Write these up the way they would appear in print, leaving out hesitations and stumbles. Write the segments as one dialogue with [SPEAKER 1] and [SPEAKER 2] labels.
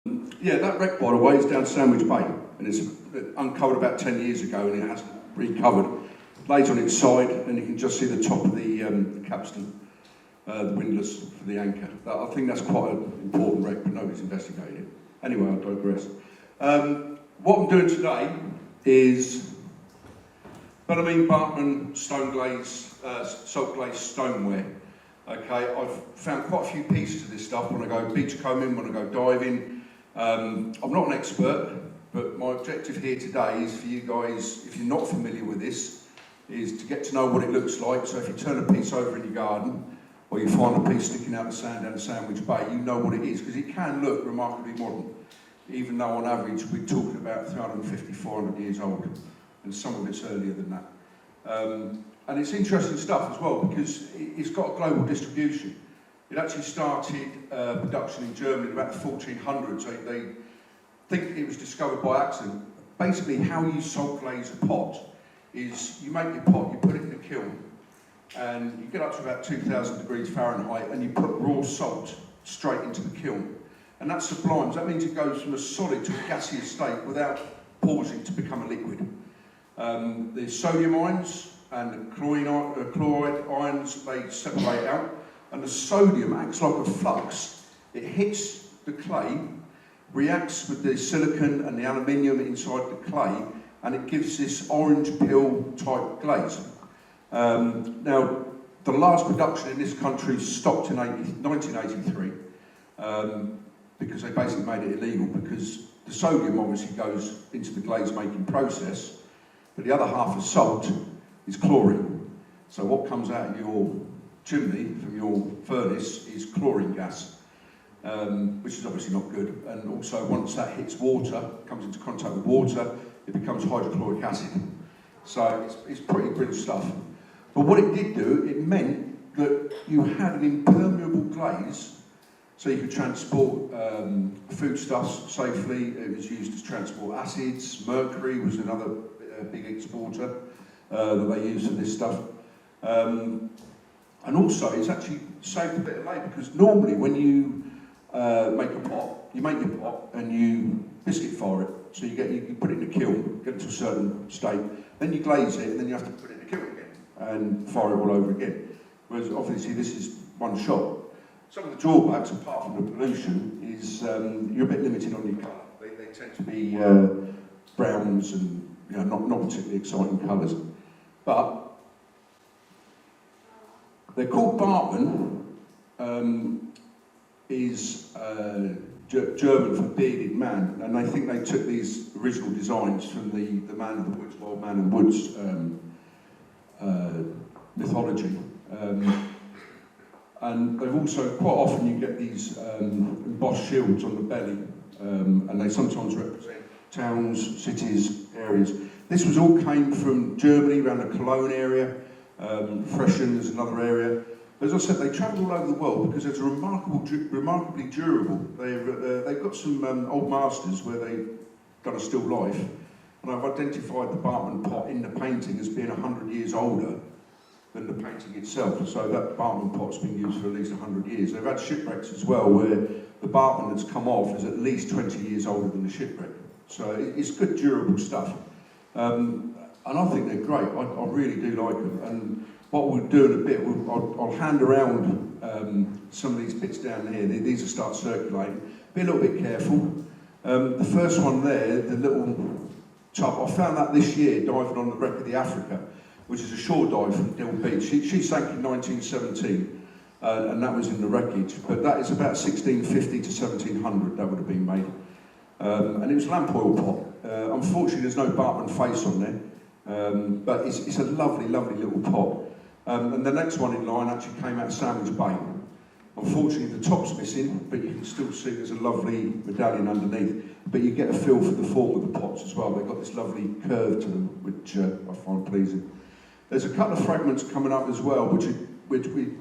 [SPEAKER 1] Yeah, that wreck, by the way, is down Sandwich Bay, and it's uncovered about 10 years ago, and it hasn't recovered. It lays on its side, and you can just see the top of the capstan, the windlass for the anchor. I think that's quite an important wreck, but nobody's investigated it. Anyway, I digress. What I'm doing today is Bellarmine, Bartman, Salt-glazed stoneware. Okay, I've found quite a few pieces of this stuff when I go beachcombing, when I go diving. I'm not an expert, but my objective here today is for you guys, if you're not familiar with this, is to get to know what it looks like. So if you turn a piece over in your garden, or you find a piece sticking out the sand down the Sandwich Bay, you know what it is, because it can look remarkably modern, even though on average we're talking about 350, 400 years old, and some of it's earlier than that. And it's interesting stuff as well, because it's got a global distribution. It actually started production in Germany in about the 1400s. They think it was discovered by accident. Basically, how you salt glaze a pot is you make your pot, you put it in the kiln, and you get up to about 2,000 degrees Fahrenheit, and you put raw salt straight into the kiln. And that sublimes. That means it goes from a solid to a gaseous state without pausing to become a liquid. The sodium ions and the chloride ions, they separate out, and the sodium acts like a flux. It hits the clay, reacts with the silicon and the aluminium inside the clay, and it gives this orange peel type glaze. Now, the last production in this country stopped in 1983 because they basically made it illegal, because the sodium obviously goes into the glaze making process, but the other half of salt is chlorine. So what comes out of your chimney from your furnace is chlorine gas, which is obviously not good. And also, once that hits water, comes into contact with water, it becomes hydrochloric acid. So it's pretty grim stuff. But what it did do, it meant that you had an impermeable glaze, so you could transport foodstuffs safely. It was used to transport acids. Mercury was another big exporter that they used for this stuff. And also, it's actually saved a bit of labour, because normally when you make a pot, you make your pot and you biscuit fire it. So you put it in a kiln, get it to a certain state, then you glaze it, and then you have to put it in a kiln again and fire it all over again. Whereas obviously this is one shot. Some of the drawbacks, apart from the pollution, is you're a bit limited on your colour. They tend to be browns and not particularly exciting colours. But they're called Bartman, is German for bearded man, and I think they took these original designs from the man of the woods, wild man in the woods mythology. And they've also, quite often you get these embossed shields on the belly, and they sometimes represent towns, cities, areas. This came from Germany, around the Cologne area. Freshen is another area. As I said, they travel all over the world because it's remarkably durable. They've got some old masters where they've done a still life, and I've identified the Bartman pot in the painting as being 100 years older than the painting itself. So that Bartman pot's been used for at least 100 years. They've had shipwrecks as well, where the Bartman that's come off is at least 20 years older than the shipwreck. So it's good, durable stuff. And I think they're great. I really do like them. And what we'll do in a bit, I'll hand around some of these bits down here. These will start circulating. Be a little bit careful. The first one there, the little tub, I found that this year diving on the wreck of the Africa, which is a shore dive from Dill Beach. She sank in 1917, and that was in the wreckage. But that is about 1650 to 1700, that would have been made. And it was a lamp oil pot. Unfortunately, there's no Bartman face on there, but it's a lovely, lovely little pot. And the next one in line actually came out of Sandwich Bay. Unfortunately, the top's missing, but you can still see there's a lovely medallion underneath. But you get a feel for the form of the pots as well. They've got this lovely curve to them, which I find pleasing. There's a couple of fragments coming up as well, which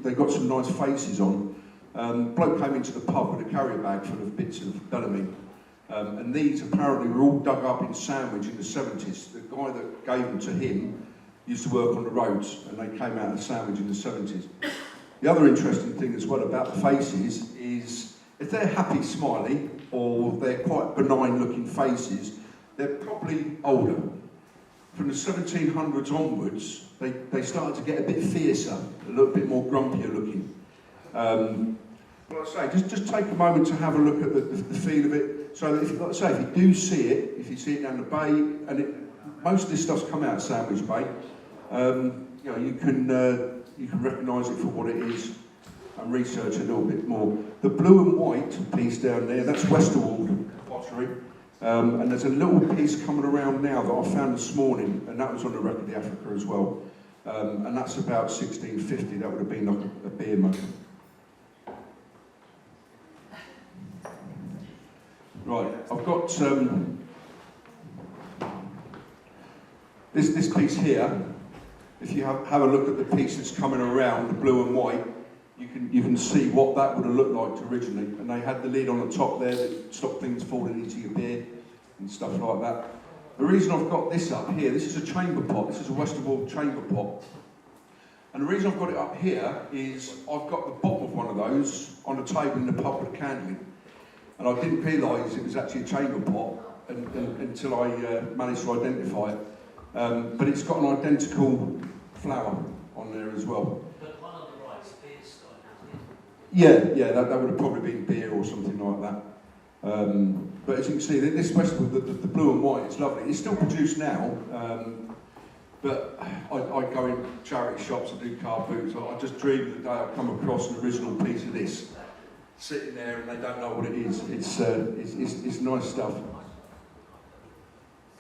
[SPEAKER 1] they got some nice faces on. Bloke came into the pub with a carrier bag full of bits of Bellarmine. And these apparently were all dug up in Sandwich in the 70s. The guy that gave them to him used to work on the roads, and they came out of Sandwich in the 70s. The other interesting thing as well about the faces is if they're happy, smiley, or they're quite benign looking faces, they're probably older. From the 1700s onwards, they started to get a bit fiercer, a little bit more grumpier looking. Like I say, just take a moment to have a look at the feel of it. So that if, like I say, if you do see it, if you see it down the bay, and most of this stuff's come out of Sandwich Bay, you know, you can recognise it for what it is and research a little bit more. The blue and white piece down there, that's Westerwald pottery, and there's a little piece coming around now that I found this morning, and that was on the Wreck of the Africa as well, and that's about 1650. That would have been like a beer mug. Right, I've got this piece here. If you have a look at the piece that's coming around, the blue and white, you can see what that would have looked like originally. And they had the lid on the top there that stopped things falling into your beer and stuff like that. The reason I've got this up here, this is a chamber pot. This is a Westerwald chamber pot. And the reason I've got it up here is I've got the bottom of one of those on a table in the pub with a candle in. And I didn't realise it was actually a chamber pot until I managed to identify it. But it's got an identical flower on there as well.
[SPEAKER 2] But one on the right is beer style,
[SPEAKER 1] Yeah, that would have probably been beer or something like that. But as you can see, this Westwood, the blue and white, it's lovely. It's still produced now, but I go in charity shops and do car boots. I just dream of the day I come across an original piece of this sitting there and they don't know what it is. It's nice stuff.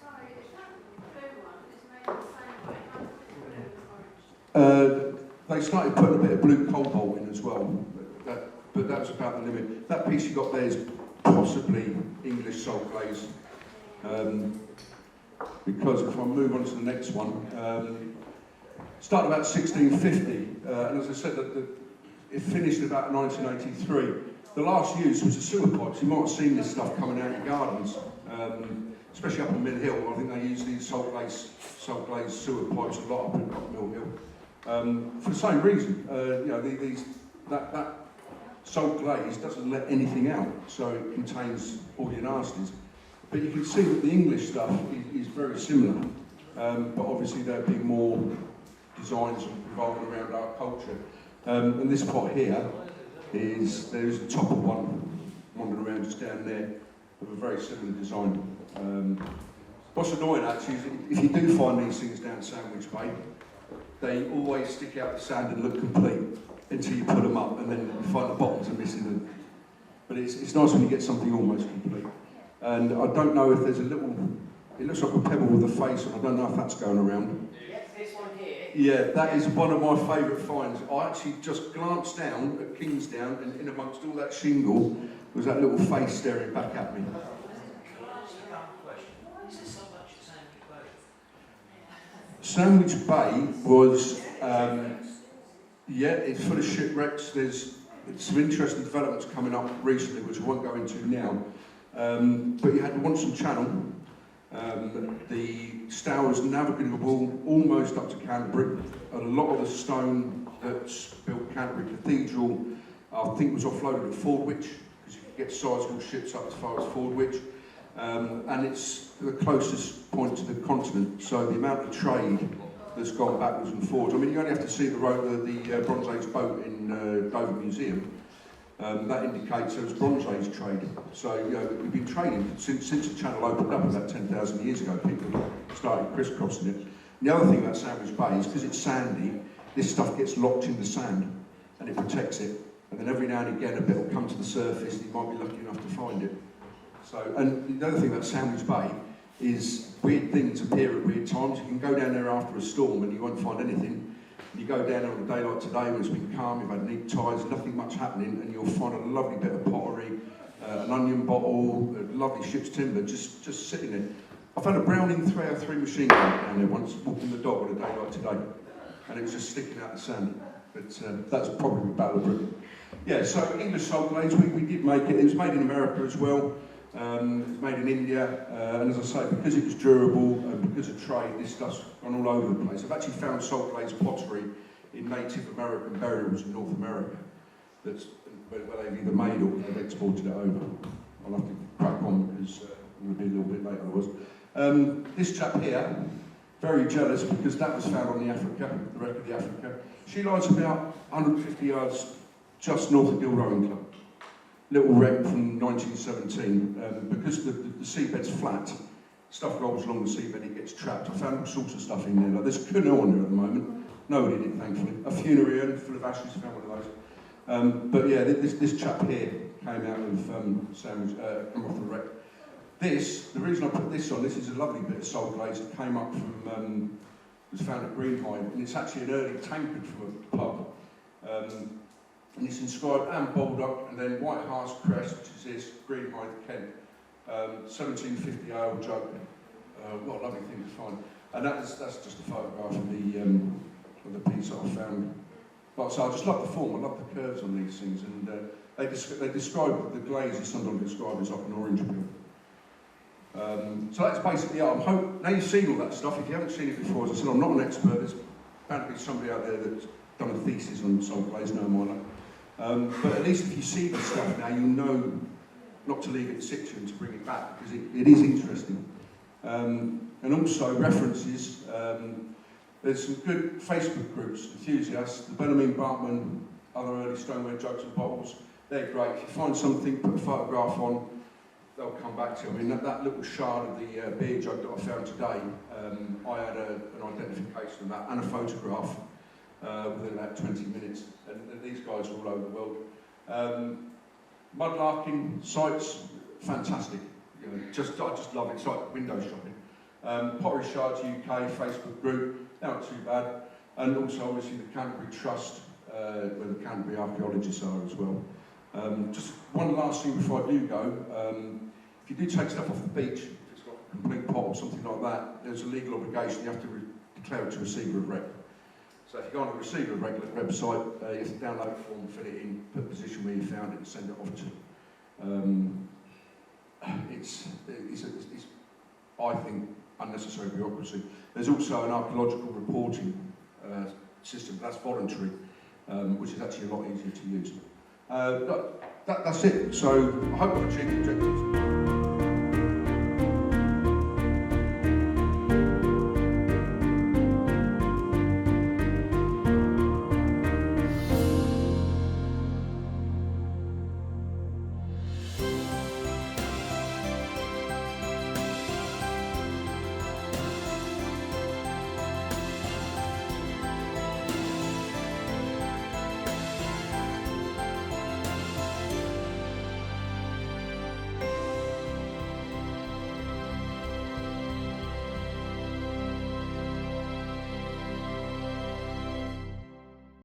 [SPEAKER 3] Sorry, is that blue one is made the same way? How does it blue and orange?
[SPEAKER 1] They started putting a bit of blue cobalt in as well, but that was about the limit. That piece you got there is possibly English Salt-glazed, because if I move on to the next one, started about 1650, and as I said, it finished about 1983. The last use was the sewer pipes. You might have seen this stuff coming out of gardens, especially up on Mill Hill. I think they use these salt-glazed sewer pipes a lot up in Mill Hill. For the same reason, you know, that salt glaze doesn't let anything out, so it contains all your nasties. But you can see that the English stuff is very similar, but obviously there'd be more designs revolving around our culture. And this pot here there's a topper one wandering around just down there with a very similar design. What's annoying actually is if you do find these things down Sandwich Bay, they always stick out the sand and look complete until you put them up, and then you find the bottoms are missing them. But it's nice when you get something almost complete. And I don't know if there's a little, it looks like a pebble with a face on. I don't know if that's going around.
[SPEAKER 2] Yes, this one here.
[SPEAKER 1] Yeah, that is one of my favourite finds. I actually just glanced down at Kingsdown, and in amongst all that shingle was that little face staring back at me. Sandwich Bay was, yeah, it's full of shipwrecks. There's some interesting developments coming up recently, which I won't go into now. But you had the Wonson Channel. The Stour was navigable almost up to Canterbury. A lot of the stone that's built Canterbury Cathedral, I think, was offloaded at Fordwich, because you could get sizable ships up as far as Fordwich. And it's the closest point to the continent, so the amount of trade that's gone backwards and forwards. I mean, you only have to see the Bronze Age boat in Dover Museum. That indicates there was Bronze Age trade. So, you know, we've been trading since the channel opened up about 10,000 years ago. People started crisscrossing it. And the other thing about Sandwich Bay is because it's sandy, this stuff gets locked in the sand and it protects it. And then every now and again a bit will come to the surface and you might be lucky enough to find it. So, and the other thing about Sandwich Bay is weird things appear at weird times. You can go down there after a storm and you won't find anything. You go down there on a day like today when it's been calm, you've had neat tides, nothing much happening, and you'll find a lovely bit of pottery, an onion bottle, a lovely ship's timber just sitting there. I found a Browning 303 machine gun down there once, walking the dog on a day like today, and it was just sticking out the sand. But that's probably Bellarmine. Yeah, so English Salt-glazed, we did make it. It was made in America as well. It was made in India, and as I say, because it was durable and because of trade, this stuff's gone all over the place. I've actually found salt-glazed pottery in Native American burials in North America, that's where they've either made or they've exported it over. I'll have to crack on because I'm going to be a little bit late otherwise. This chap here, very jealous because that was found on the Africa, the wreck of the Africa. She lies about 150 yards just north of Gill Rowing Club. Little wreck from 1917. Because the seabed's flat, stuff rolls along the seabed, it gets trapped. I found all sorts of stuff in there. Like there's canoe on there at the moment. Nobody did, thankfully. A funerary urn full of ashes, found one of those. But yeah, this chap here came out of Sandwich, come off the wreck. The reason I put this on, this is a lovely bit of Salt-glazed. It came up from, was found at Greenhide, and it's actually an early tankard from a pub. And it's inscribed Anne Baldock, and then White Hart's crest, which is this, Greenhide, Kent. 1750 ale jug. What a lovely thing to find. And that's just a photograph of the piece that I found. But so I just love the form, I love the curves on these things, and they describe the glaze is sometimes described as like an orange peel. So that's basically it. Now you've seen all that stuff. If you haven't seen it before, as I said, I'm not an expert. There's bound to be somebody out there that's done a thesis on Salt-glazed, no more. But at least if you see the stuff now, you know not to leave it situ and to bring it back, because it is interesting. And also references. There's some good Facebook groups, enthusiasts, the Bellarmine, Bartman, other early stoneware jugs and bottles. They're great. If you find something, put a photograph on, they'll come back to you. I mean, that little shard of the beer jug that I found today, I had an identification of that and a photograph within about 20 minutes. And these guys are all over the world. Mudlarking sites, fantastic. You know, I just love it. It's like window shopping. Pottery Shards UK Facebook group, they're not too bad. And also, obviously, the Canterbury Trust, where the Canterbury archaeologists are as well. Just one last thing before I do go. If you do take stuff off the beach, if it's got a complete pot or something like that, there's a legal obligation. You have to declare it to receiver of rec. So if you go on the receiver of rec website, you have to download the form, fill it in, put the position where you found it, and send it off to. It's I think, unnecessary bureaucracy. There's also an archaeological reporting system, that's voluntary, which is actually a lot easier to use. That's it. So I hope I've achieved the objectives.